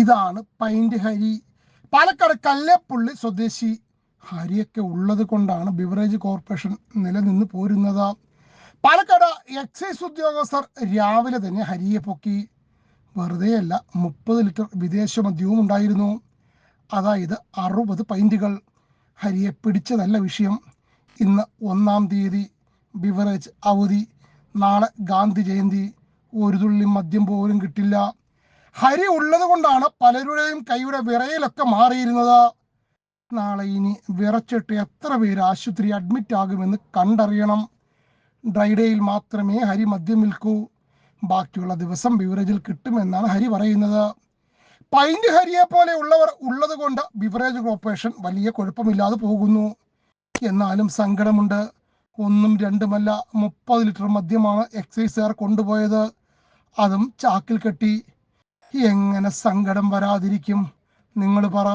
ഇതാണ് പൈന്റ് ഹരി. പാലക്കാട് കല്ലേപ്പുള്ളി സ്വദേശി. ഹരിയൊക്കെ ഉള്ളത് കൊണ്ടാണ് ബിവറേജ് കോർപ്പറേഷൻ നിലനിന്ന് പോരുന്നത്. പാലക്കാട് എക്സൈസ് ഉദ്യോഗസ്ഥർ രാവിലെ തന്നെ ഹരിയെ പൊക്കി. വെറുതെയല്ല, 30 ലിറ്റർ വിദേശ മദ്യവും ഉണ്ടായിരുന്നു. അതായത് 60 പൈന്റുകൾ. ഹരിയെ പിടിച്ചതല്ല വിഷയം. ഇന്ന് 1-ാം തീയതി, ബിവറേജ് അവധി. നാളെ ഗാന്ധി ജയന്തി. ഒരു തുള്ളി മദ്യം പോലും കിട്ടില്ല. ഹരി ഉള്ളത് കൊണ്ടാണ് പലരുടെയും കൈയുടെ വിറയിലൊക്കെ മാറിയിരുന്നത്. നാളെ ഇനി വിറച്ചിട്ട് എത്ര പേര് ആശുപത്രി അഡ്മിറ്റ് ആകുമെന്ന് കണ്ടറിയണം. ഡ്രൈഡേയിൽ മാത്രമേ ഹരി മദ്യം വിൽക്കൂ. ബാക്കിയുള്ള ദിവസം ബിവറേജിൽ കിട്ടുമെന്നാണ് ഹരി പറയുന്നത്. പൈന്റ് ഹരിയെ പോലെ ഉള്ളവർ ഉള്ളത് കൊണ്ട് ബിവറേജ് കോർപ്പറേഷൻ വലിയ കുഴപ്പമില്ലാതെ പോകുന്നു. എന്നാലും സങ്കടമുണ്ട്. 1ഉം 2ഉമല്ല, 30 ലിറ്റർ മദ്യമാണ് എക്സൈസുകാർ കൊണ്ടുപോയത്. അതും ചാക്കിൽ കെട്ടി. എങ്ങനെ സങ്കടം വരാതിരിക്കും? നിങ്ങൾ പറ.